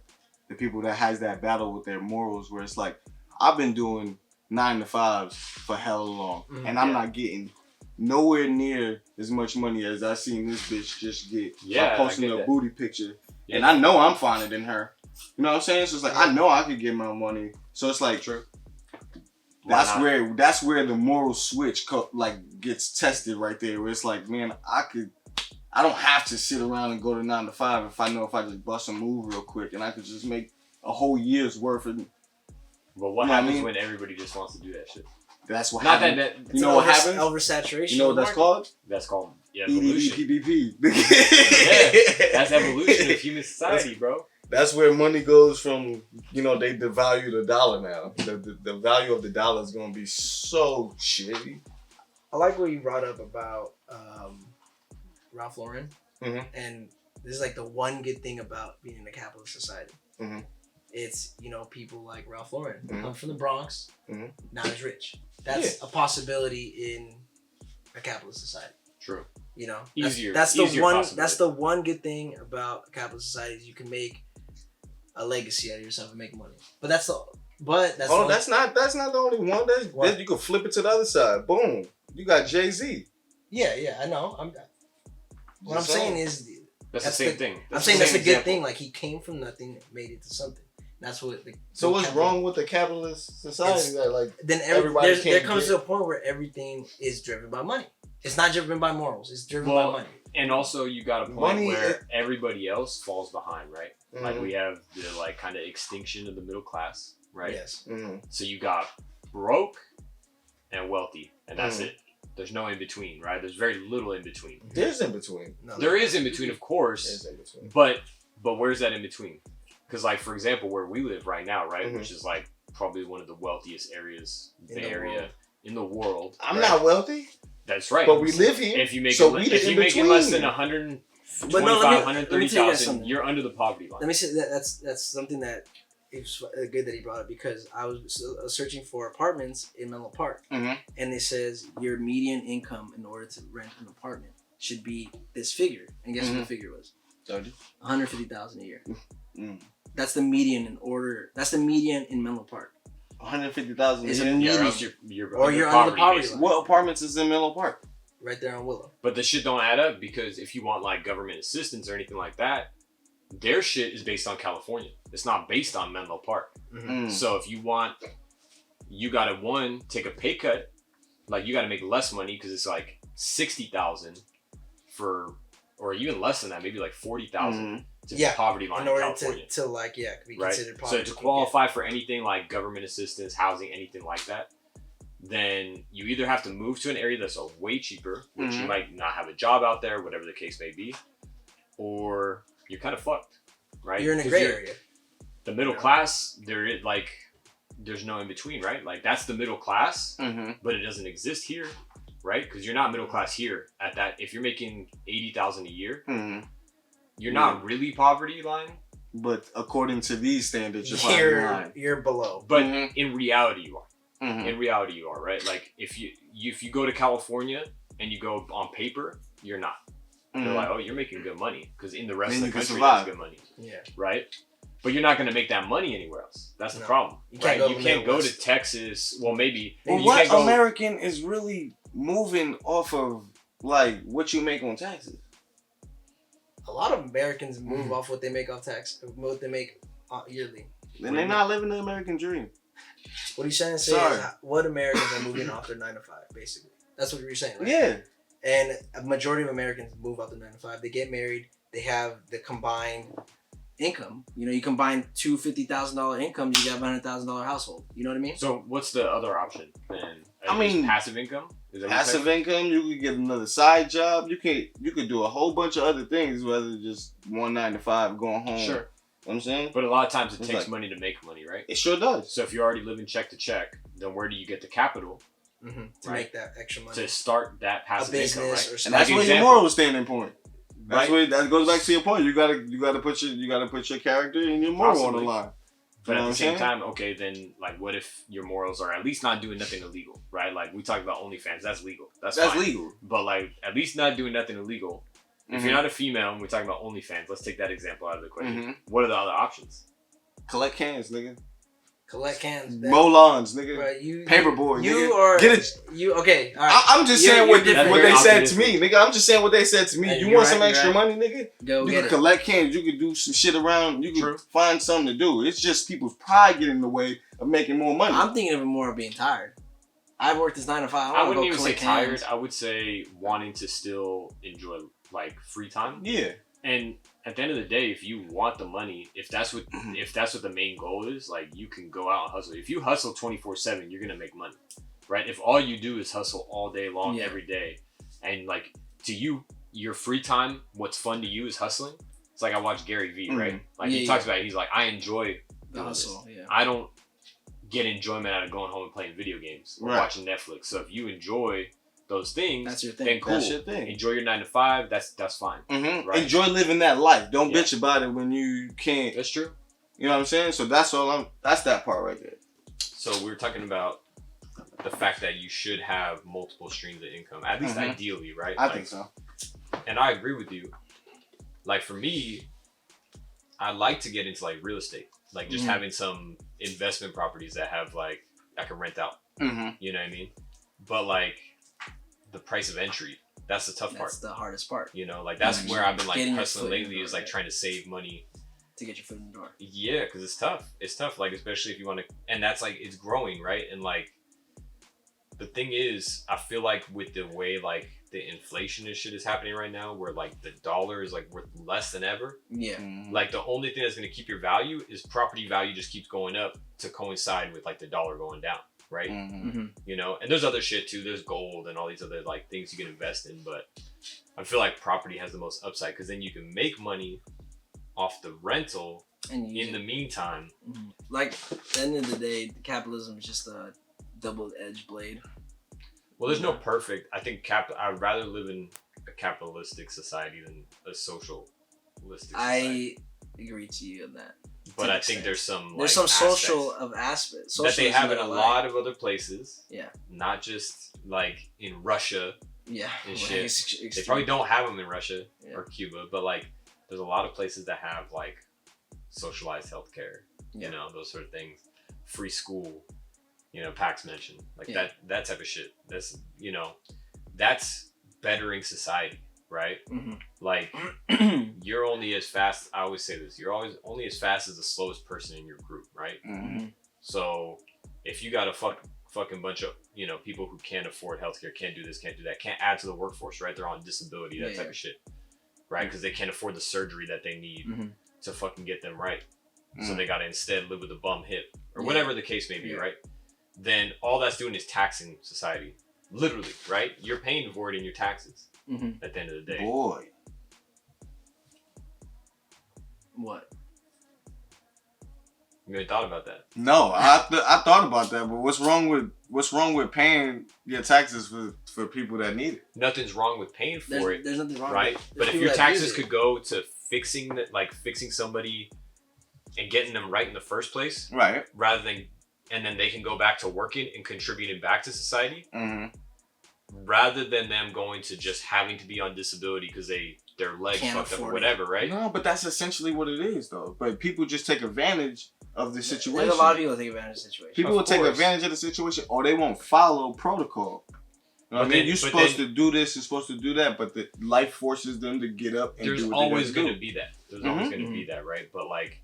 the people that has that battle with their morals, where it's like, I've been doing 9 to 5s for hella long, and I'm not getting nowhere near as much money as I seen this bitch just get by posting a booty picture. Yeah. And I know I'm finer than her. You know what I'm saying? So it's like, I know I could get my money. So it's like, True. that's where the moral switch gets tested right there. Where it's like, man, I I don't have to sit around and go to 9 to 5 if I know if I just bust a move real quick and I could just make a whole year's worth of. But what You know what I happens mean? when everybody just wants to do that shit? That's what Not happens. that You know what happens? Oversaturation. You know what that's called? that's called evolution. EDDPPP. Yeah, that's evolution of human society, bro. That's where money goes from. You know, they devalue the dollar now. The value of the dollar is going to be so shitty. I like what you brought up about Ralph Lauren, and this is like the one good thing about being in a capitalist society. Mhm. It's people like Ralph Lauren come from the Bronx, Mhm. not as rich. That's a possibility in a capitalist society. True. That's, Easier. That's the easier one. possibility. That's the one good thing about a capitalist society is you can make a legacy out of yourself and make money. But that's the. But that's. Oh, that's not the only one. That's you can flip it to the other side. Boom. You got Jay-Z. Yeah, I know. What I'm saying is. That's the same thing. I'm saying that's a good thing. Like he came from nothing, and made it to something. That's what. So what's wrong with the capitalist society? That like then everybody there comes to a point where everything is driven by money. It's not driven by morals. It's driven by money. And also, you got a point Money where everybody else falls behind, right? Mhm. Like we have the kind of extinction of the middle class, right? Yes. Mm-hmm. So you got broke and wealthy, and that's it. There's no in between, right? There's very little in between. There's in between. No, There is in between, of course. There's in between. But where's that in between? Because like for example, where we live right now, right, Mhm. which is like probably one of the wealthiest areas, In the area world. in the world. I'm right? not wealthy, That's right. but we live here. If you make so if you're making less than 125, But no, let me tell you 130,000, something. you're under the poverty line. Let me say that's something that it's good that he brought up because I was searching for apartments in Menlo Park, Mhm. and it says your median income in order to rent an apartment should be this figure, and guess what the figure was? 150,000 a year. Mm. That's the median in order. That's the median in Menlo Park. 150,000 Is a it year. Yeah, or median? else you're Or you're under the poverty basically. line. What apartments is in Menlo Park? Right there on Willow. But the shit don't add up because if you want like government assistance or anything like that, their shit is based on California. It's not based on Menlo Park. Mm. So if you want, you gotta take a pay cut. Like you gotta make less money because it's like 60,000 for, or even less than that, maybe like 40,000 to be poverty line in in order California. to like be Right. considered So poverty. to qualify for anything like government assistance, housing, anything like that, then you either have to move to an area that's way cheaper, which you might not have a job out there, whatever the case may be, or you're kind of fucked, right? You're in a gray area. The middle class, there's no in between, right? Like that's the middle class, but it doesn't exist here, right? Because you're not middle class here at that. If you're making 80,000 a year, you're not really poverty line. But according to these standards, you're poverty line. You're below. But in reality, you are. In reality, you are, right? Like if you go to California and you go on paper, you're not. They're like, oh, you're making good money because in the rest Then of you the can country, survive. that's good money, Yeah. right? But you're not going to make that money anywhere else. That's the problem, You can't right? go You can't go to Midwest. Texas. Well, maybe. Well, you what can't go, American is really moving off of like what you make on taxes? A lot of Americans move off what they make off tax, what they make yearly. Then they're not living the American dream. What are you trying to say Sorry. is what Americans are moving off their 9 to 5, basically. That's what you're saying, right? Yeah. And a majority of Americans move off the 9 to 5. They get married. They have the combined income. You combine two $50,000 incomes, you got a $100,000 household. You know what I mean? So what's the other option then? I mean, passive income. Is that what you're Passive saying? income, you could get another side job. You could do a whole bunch of other things rather than just 1 9 to 5 going home. Sure. You know what I'm saying? But a lot of times it It's takes like- money to make money, right? It sure does. So if you're already living check to check, then where do you get the capital To Right. make that extra money. to start that A passive income, business right? or And something. that's Like where your example. moral standing point. That's Right. where that goes back to your point. You gotta put your character and your moral on the Possibly. line. But You know at what the same I'm saying? time, okay, then like, what if your morals are at least not doing nothing illegal, right? Like we talked about OnlyFans, that's legal. That's fine. legal. But like, at least not doing nothing illegal. If you're not a female and we're talking about OnlyFans, let's take that example out of the question. What are the other options? Collect cans, nigga. Collect cans. Mow lawns, nigga. Bro, you Paperboard, You nigga. are Get it. You okay? All right. I'm just You're- saying you're what different. they Very said to me, optimistic. nigga. I'm just saying what they said to me. Hey, You you're want right, some you're extra right. money, nigga? Go You get can it. collect cans. You can do some shit around. You can True. find something to do. It's just people's pride getting in the way of making more money. I'm thinking of it more of being tired. I've worked this 9 to 5. I wouldn't go even say collect tired. cans. I would say wanting to still enjoy like free time. Yeah. And at the end of the day, if you want the money, if that's what the main goal is, like you can go out and hustle. If you hustle 24/7, you're gonna make money, right? If all you do is hustle all day long, every day, and like to you, your free time, what's fun to you is hustling. It's like I watch Gary Vee, right? Like he talks about it. He's like, I enjoy the hustle. Yeah. I don't get enjoyment out of going home and playing video games or watching Netflix. So if you enjoy those things, that's your thing. Then cool. That's your thing. Enjoy your 9 to 5. That's fine. Right? Enjoy living that life. Don't bitch about it when you can't. That's true. You know what I'm saying? So that's that part right there. So we were talking about the fact that you should have multiple streams of income, at least ideally, right? I think so. And I agree with you. Like for me, I like to get into like real estate, like just having some investment properties that have like I can rent out. You know what I mean? But like the price of entry, that's the tough part. That's the hardest part. You know, like that's where I've been like hustling lately is like trying to save money to get your foot in the door. Yeah, because it's tough. It's tough, like especially if you want to, and that's like it's growing, right? And like the thing is, I feel like with the way like the inflation and shit is happening right now, where like the dollar is like worth less than ever. Yeah. Like the only thing that's gonna keep your value is property value just keeps going up to coincide with like the dollar going down, right? You know, and there's other shit too. There's gold and all these other like things you can invest in, but I feel like property has the most upside because then you can make money off the rental and in the meantime. Like at the end of the day, capitalism is just a double-edged blade. Well, there's no perfect. I think I'd rather live in a capitalistic society than a socialistic society. I agree to you on that. But I think there's some social aspects that they have in a lot of other places. Yeah. Not just like in Russia. Yeah. And shit. They probably don't have them in Russia or Cuba, but like there's a lot of places that have like socialized healthcare. You know, those sort of things. Free school. You know, Pax mentioned like that type of shit. That's that's bettering society, right? Like you're only as fast. I always say this: you're always only as fast as the slowest person in your group, right? So if you got a fucking bunch of people who can't afford healthcare, can't do this, can't do that, can't add to the workforce, right? They're on disability, that type of shit, right? Because they can't afford the surgery that they need to fucking get them right. So they gotta instead live with a bum hip or whatever the case may be, right? Then all that's doing is taxing society. Literally, right? You're paying for it in your taxes at the end of the day. Boy. What? You really thought about that? No, I thought about that, but what's wrong with paying your taxes for people that need it? Nothing's wrong with paying for it. There's nothing wrong right? with it. But if your taxes could go to fixing somebody and getting them right in the first place, right? Rather than and then they can go back to working and contributing back to society, rather than them going to just having to be on disability because their legs fucked up or whatever, right? No, but that's essentially what it is, though. But people just take advantage of the situation. There's a lot of people that take advantage of the situation. People will take advantage of the situation, or they won't follow protocol. You know what I mean? You're supposed to do this, you're supposed to do that, but the life forces them to get up and do what There's always going to be that. There's always going to be that, right? But like,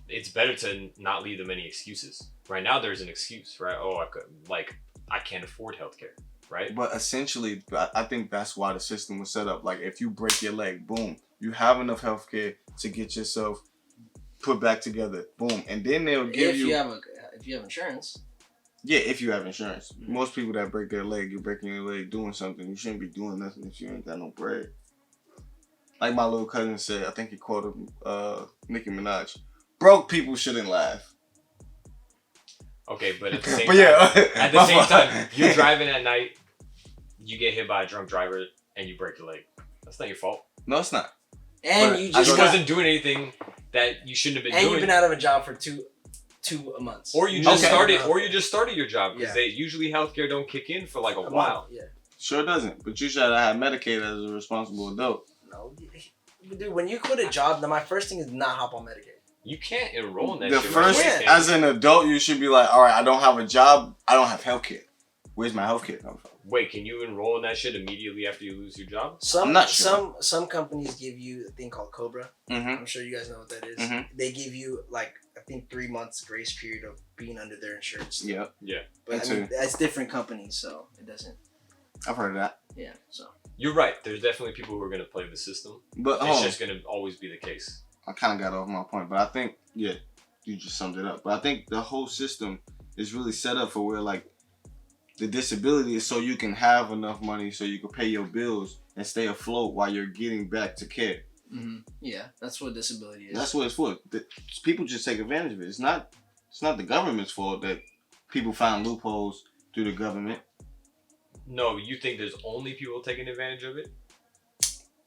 it's better to not leave them any excuses. Right now, there's an excuse, right? Oh, I can't afford healthcare, right? But essentially, I think that's why the system was set up. Like, if you break your leg, boom, you have enough healthcare to get yourself put back together, boom, and then they'll give you. If you have insurance. Yeah, if you have insurance. Most people that break their leg, you're breaking your leg doing something. You shouldn't be doing nothing if you ain't got no bread. Like my little cousin said, I think he quoted Nicki Minaj. Broke people shouldn't laugh. Okay, but at the same time, at the same time, you're driving at night, you get hit by a drunk driver, and you break your leg. That's not your fault. No, it's not. And but you just wasn't doing anything that you shouldn't have been doing. And you've been out of a job for two months. Or you just started your job because they usually healthcare don't kick in for like a while. Yeah. Sure doesn't. But you should have Medicaid as a responsible adult. No, dude. When you quit a job, then my first thing is not hop on Medicaid. You can't enroll in that the shit. First, as an adult, you should be like, all right, I don't have a job. I don't have healthcare. Where's my healthcare come from? Wait, can you enroll in that shit immediately after you lose your job? I'm not sure. Some companies give you a thing called Cobra. I'm sure you guys know what that is. They give you I think 3 months grace period of being under their insurance. Yeah. But I mean, that's different companies, so it doesn't. I've heard of that. Yeah, so. You're right. There's definitely people who are going to play the system. But It's just going to always be the case. I kind of got off my point, but I think, yeah, you just summed it up. But I think the whole system is really set up for where, like, the disability is so you can have enough money so you can pay your bills and stay afloat while you're getting back to care. Mm-hmm. Yeah, that's what disability is. That's what it's for. People just take advantage of it. It's not the government's fault that people found loopholes through the government. No, you think there's only people taking advantage of it?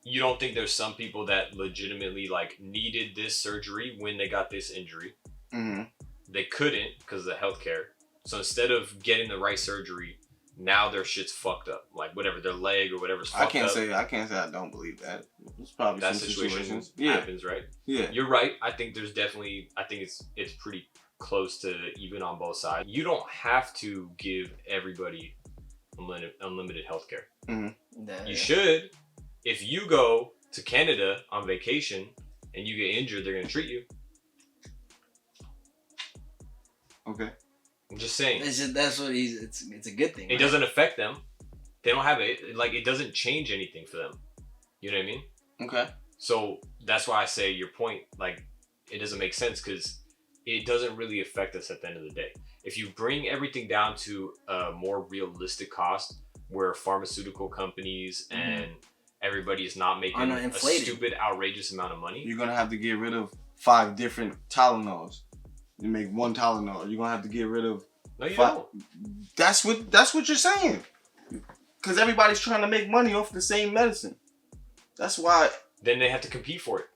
You don't think there's some people that legitimately like needed this surgery when they got this injury? Mm-hmm. They couldn't because of the healthcare. So instead of getting the right surgery, now their shit's fucked up. Like whatever, their leg or whatever's fucked up. I can't say I don't believe that. It's probably That some situation situations. happens, right? Yeah. You're right. I think there's definitely. I think it's pretty close to even on both sides. You don't have to give everybody unlimited healthcare. Mm-hmm. You should. If you go to Canada on vacation and you get injured, they're gonna treat you. Okay. I'm just saying. That's what it's a good thing. It doesn't affect them. They don't have it. Like it doesn't change anything for them. You know what I mean? Okay. So that's why I say your point, like, it doesn't make sense because it doesn't really affect us at the end of the day. If you bring everything down to a more realistic cost where pharmaceutical companies and everybody is not making a stupid, outrageous amount of money. You're going to have to get rid of 5 different Tylenols. You make one Tylenol. You're going to have to get rid of... No, you don't. That's what you're saying. Because everybody's trying to make money off the same medicine. That's why... Then they have to compete for it.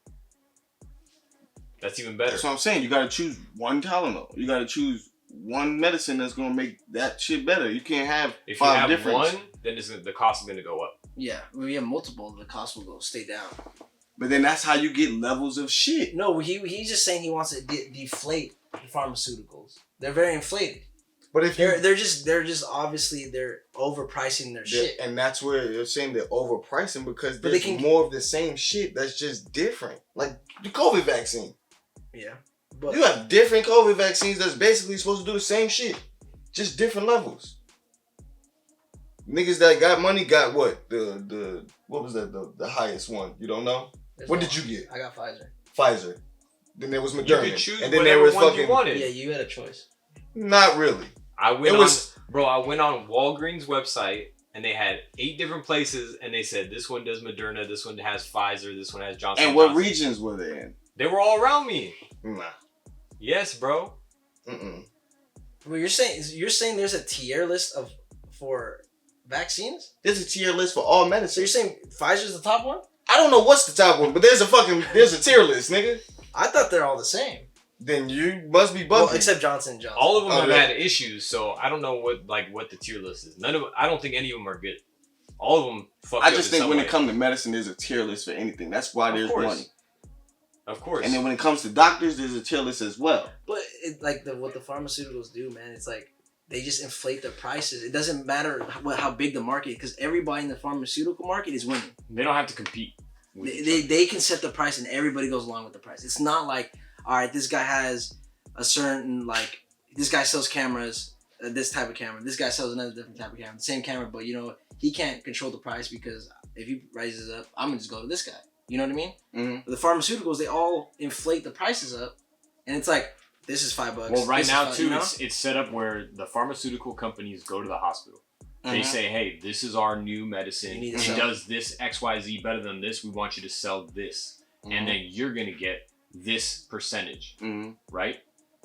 That's even better. That's what I'm saying. You got to choose one Tylenol. You got to choose one medicine that's going to make that shit better. You can't have if 5 you have different... one, then the cost is going to go up. Yeah, when we have multiple, the cost will stay down. But then that's how you get levels of shit. No, he's just saying he wants to deflate the pharmaceuticals. They're very inflated. But if they're just obviously they're overpricing their shit. And that's where you're saying they're overpricing because there's more of the same shit that's just different. Like the COVID vaccine. Yeah. But you have different COVID vaccines that's basically supposed to do the same shit. Just different levels. Niggas that got money got what? What was that? The highest one. You don't know? What did you get? I got Pfizer. Pfizer. Then there was Moderna. You could choose and then there was one fucking. You wanted. Yeah, you had a choice. Not really. I went on Walgreens website and they had 8 different places and they said this one does Moderna, this one has Pfizer, this one has Johnson. And what regions were they in? They were all around me. Nah. Yes, bro. Well, you're saying there's a tier list for vaccines? There's a tier list for all medicine. So you're saying Pfizer's the top one? I don't know what's the top one, but there's a tier list, nigga. I thought they're all the same. Then you must be bugging. Well, except Johnson & Johnson. All of them have had issues, so I don't know what the tier list is. I don't think any of them are good. All of them fucked up. I just think when it comes to medicine, there's a tier list for anything. That's why there's money. Of course. And then when it comes to doctors, there's a tier list as well. But what the pharmaceuticals do, man, it's like they just inflate their prices. It doesn't matter how big the market is because everybody in the pharmaceutical market is winning. They don't have to compete. They can set the price and everybody goes along with the price. It's not like, all right, this guy has a certain, like, this guy sells cameras, this type of camera. This guy sells another different type of camera. The same camera, but, he can't control the price because if he raises it up, I'm going to just go to this guy. You know what I mean? Mm-hmm. The pharmaceuticals, they all inflate the prices up. And it's like, this is $5. Well, right now, too, it's set up where the pharmaceutical companies go to the hospital. They say, hey, this is our new medicine. It does this XYZ better than this. We want you to sell this. And then you're going to get this percentage, right?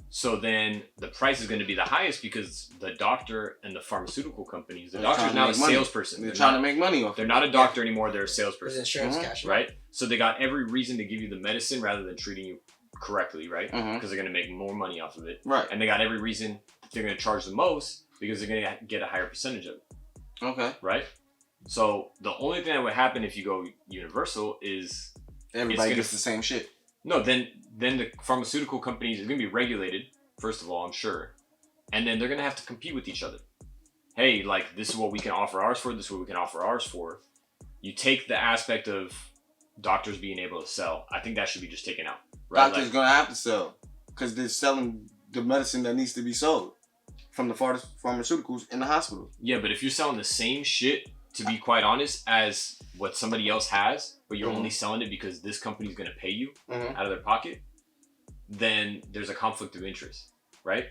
So then the price is going to be the highest because the doctor and the pharmaceutical companies, the doctor is now a salesperson. They're trying to make money off it. They're not a doctor anymore. They're a salesperson. Insurance cash, right? So they got every reason to give you the medicine rather than treating you correctly, right? Because they're going to make more money off of it. Right. And they got every reason they're going to charge the most because they're going to get a higher percentage of it. Okay. Right? So the only thing that would happen if you go universal is everybody gets the same shit. No, then the pharmaceutical companies are going to be regulated, first of all, I'm sure. And then they're going to have to compete with each other. Hey, like, this is what we can offer ours for, this is what we can offer ours for. You take the aspect of doctors being able to sell. I think that should be just taken out. Right? Doctors going to have to sell because they're selling the medicine that needs to be sold from the pharmaceuticals in the hospital. Yeah, but if you're selling the same shit to be quite honest, as what somebody else has, but you're only selling it because this company's going to pay you out of their pocket, then there's a conflict of interest, right?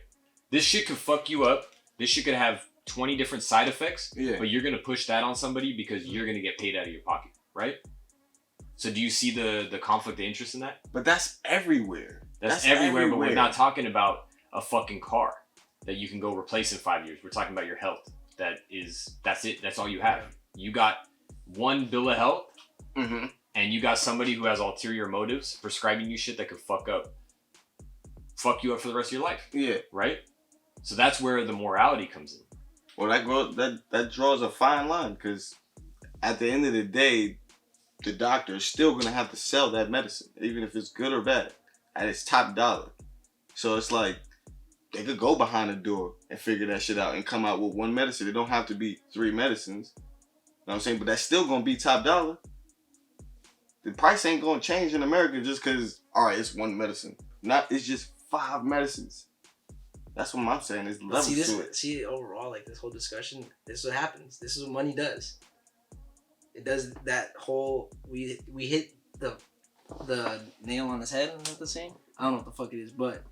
This shit could fuck you up. This shit could have 20 different side effects, but you're going to push that on somebody because you're going to get paid out of your pocket, right? So do you see the conflict of interest in that? But that's everywhere. That's everywhere, but we're not talking about a fucking car that you can go replace in 5 years. We're talking about your health. That's it. That's all you have. You got one bill of health, and you got somebody who has ulterior motives prescribing you shit that could fuck you up for the rest of your life. Yeah. Right? So that's where the morality comes in. Well, that draws a fine line, because at the end of the day, the doctor is still going to have to sell that medicine, even if it's good or bad, at its top dollar. So it's like, they could go behind the door and figure that shit out and come out with one medicine. It don't have to be 3 medicines. You know what I'm saying? But that's still going to be top dollar. The price ain't going to change in America just because, all right, it's one medicine. It's just 5 medicines. That's what I'm saying. There's levels to it. See, overall, like this whole discussion, this is what happens. This is what money does. It does that whole, we hit the nail on his head, is that the saying? I don't know what the fuck it is, but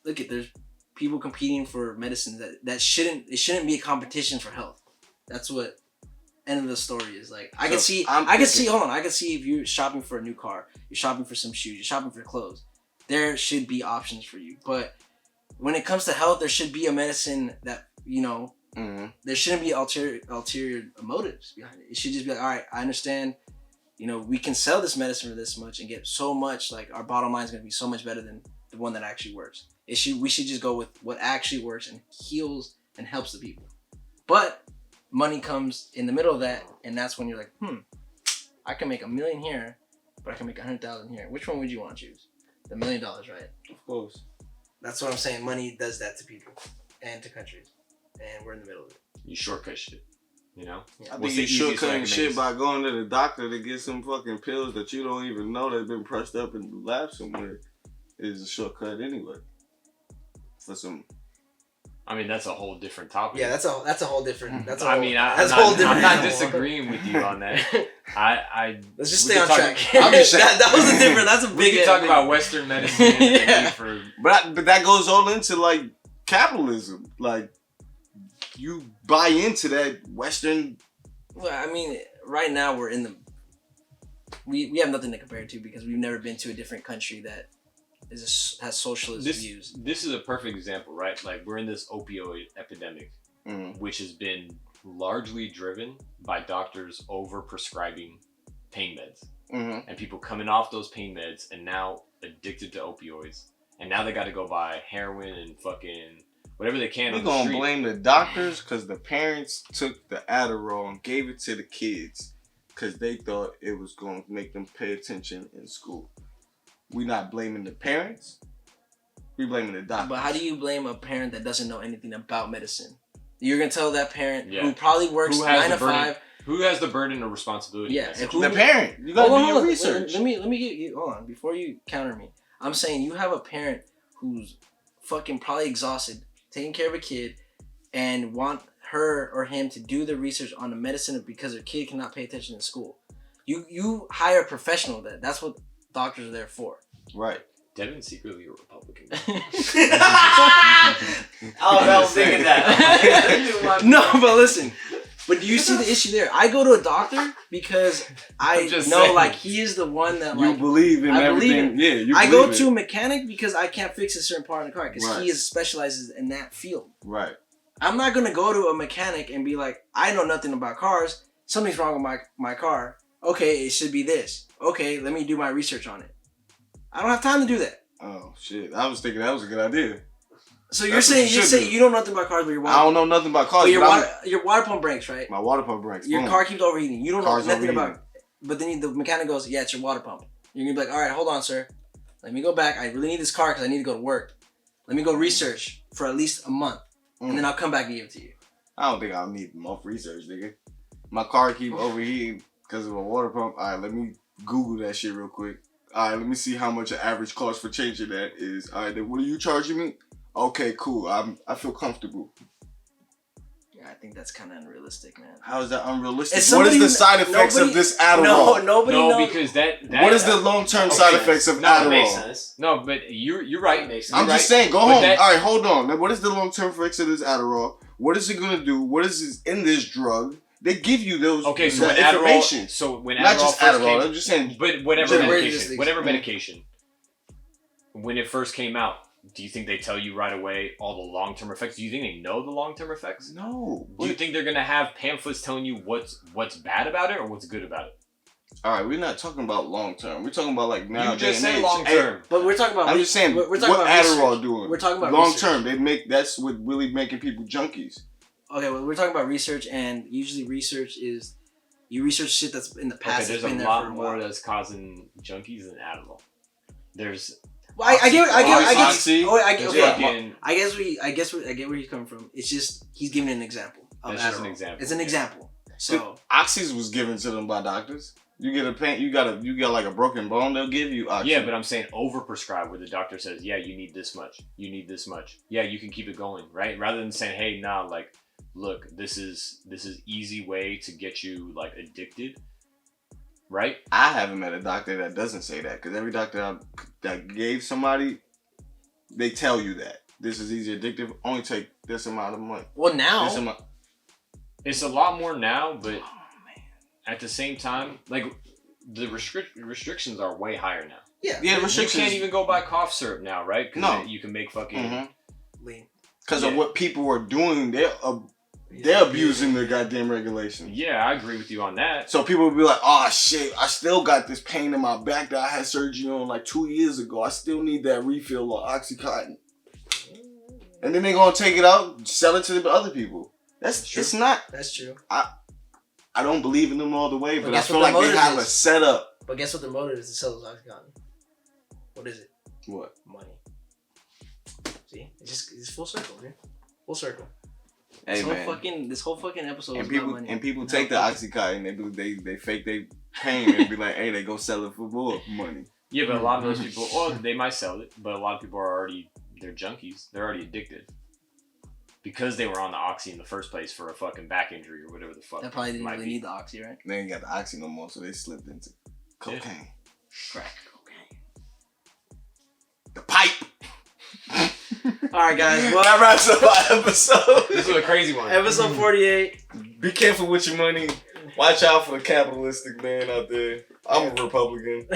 look at, there's people competing for medicine it shouldn't be a competition for health. That's what end of the story is. Like, I can see if you're shopping for a new car, you're shopping for some shoes, you're shopping for clothes, there should be options for you. But when it comes to health, there should be a medicine that, there shouldn't be ulterior motives behind it. It should just be like, all right, I understand, we can sell this medicine for this much and get so much, like our bottom line is going to be so much better than the one that actually works. We should just go with what actually works and heals and helps the people. But money comes in the middle of that, and that's when you're like, I can make $1 million here, but I can make 100,000 here. Which one would you want to choose? The $1 million, right? Of course. That's what I'm saying. Money does that to people and to countries, and we're in the middle of it. You shortcut shit, I think you shortcutting shit by going to the doctor to get some fucking pills that you don't even know that's been pressed up in the lab somewhere is a shortcut anyway. For some. I mean, that's a whole different topic. Yeah, that's a whole different. I'm not disagreeing with you on that. Let's just stay on track. I'm just saying that was a different. That's a big. We can talk about Western medicine. But that goes all into like capitalism. Like, you buy into that Western. Well, I mean, right now we're in the. We have nothing to compare to because we've never been to a different country that has socialist views. This is a perfect example, right? Like, we're in this opioid epidemic, which has been largely driven by doctors over prescribing pain meds, and people coming off those pain meds and now addicted to opioids, and now they got to go buy heroin and fucking whatever they can. We're gonna blame the doctors because the parents took the Adderall and gave it to the kids because they thought it was gonna make them pay attention in school. We're not blaming the parents. We're blaming the doctors. But how do you blame a parent that doesn't know anything about medicine? You're going to tell that parent who probably works 9 to 5. Who has the burden of responsibility? Yeah. The parent. You got to do your research. Let me get you, hold on. Before you counter me. I'm saying you have a parent who's fucking probably exhausted, taking care of a kid, and want her or him to do the research on the medicine because their kid cannot pay attention in school. You hire a professional that's what doctors are there for. Right. Devin's secretly a Republican. I was thinking that. No, but listen. But do you see the issue there? I go to a doctor because I know, saying. Like, he is the one that, like... You believe in everything. Yeah, you I go to a mechanic because I can't fix a certain part of the car because he specializes in that field. Right. I'm not going to go to a mechanic and be like, I know nothing about cars. Something's wrong with my car. Okay, it should be this. Okay, let me do my research on it. I don't have time to do that. Oh, shit. I was thinking that was a good idea. So you're saying you don't know nothing about cars, but your water... I don't know nothing about cars. But your water pump breaks, right? My water pump breaks. Your car keeps overheating. You don't know nothing about... But then the mechanic goes, yeah, it's your water pump. You're going to be like, all right, hold on, sir. Let me go back. I really need this car because I need to go to work. Let me go research for at least a month. And then I'll come back and give it to you. I don't think I'll need more research, nigga. My car keep overheating because of a water pump. All right, let me Google that shit real quick. All right, let me see how much an average cost for changing that is. All right, then what are you charging me? Okay, cool. I feel comfortable. Yeah, I think that's kind of unrealistic, man. How is that unrealistic? It's What is somebody the who- side effects nobody- of this Adderall? No, nobody No, knows. because that What is the long-term Okay. side effects of No, it makes Adderall? sense. No, but you're right. It makes sense. I'm You're just right. saying, go But home. that- All right, hold on. Now, what is the long-term effects of this Adderall? What is it gonna do? What is in this drug? They give you those Okay, so when that information. Adderall, so when Not Adderall just first Adderall. came, I'm just saying. but whatever Generally. medication, whatever Mhm. medication, when it first came out, do you think they tell you right away all the long-term effects? Do you think they know the long-term effects? No. Do you think they're gonna have pamphlets telling you what's bad about it or what's good about it? All right, we're not talking about long-term. We're talking about like now. You just said long-term. But we're talking about. I'm just saying. We're talking what about Adderall research. doing? We're talking about long-term. They make that's what really making people junkies. Okay, well, we're talking about research, and usually research is you research shit that's in the past. Okay, there's that's a been there lot for a more while. that's causing junkies than Adderall. There's Well, I get. Oxy. Oh, I get. there's Okay, fucking- I get where he's coming from. It's just he's giving an example of That's Adderall. just an example, It's an yeah. example. So Oxys was given to them by doctors. You get a pain. You got like a broken bone. They'll give you Oxy. Yeah, but I'm saying overprescribe where the doctor says, yeah, you need this much. You need this much. Yeah, you can keep it going, right? Rather than saying, hey, nah, like, look, this is easy way to get you like addicted, right? I haven't met a doctor that doesn't say that because every doctor that gave somebody, they tell you that this is easy addictive. Only take this amount of money. well now. This amount. It's a lot more now, but at the same time, like the restrictions are way higher now. Yeah. Yeah, You restrictions. can't even go buy cough syrup now, right? 'Cause No. you can make fucking. Mm-hmm. Lean. Because of Yeah. what people are doing, they're abusing the goddamn regulations. Yeah, I agree with you on that. So people will be like, "Oh shit, I still got this pain in my back that I had surgery on like 2 years ago. I still need that refill of OxyContin." And then they gonna take it out, sell it to the other people. That's Sure. It's not. That's true. I don't believe in them all the way, But but I guess feel what like the they motive have a is? setup. But guess what the motive is to sell those OxyContin? What is it? What? Money. See, it's full circle, dude. Full circle. Hey This whole man. this whole fucking episode And is people about money. and people take the OxyContin. They fake their pain and be like, "Hey, they go sell it for more money." Yeah, but a lot of those people, oh, they might sell it, but a lot of people are already, they're junkies. They're already addicted. Because they were on the Oxy in the first place for a fucking back injury or whatever the fuck. That probably didn't might really be. need the Oxy, right? They ain't got the Oxy no more, so they slipped into cocaine, Crack cocaine. the pipe. All right, guys. Well, That wraps up our episode. This was a crazy one. episode 48. Be careful with your money. Watch out for the capitalistic man out there. I'm a Republican.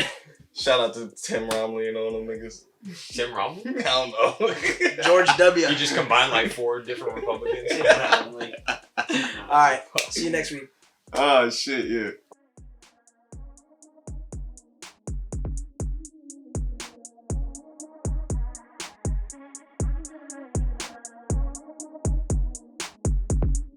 Shout out to Tim Romney and all them niggas. Tim Romney? I don't know. George W. You just combined like 4 different Republicans. All right. See you next week. Oh shit, yeah.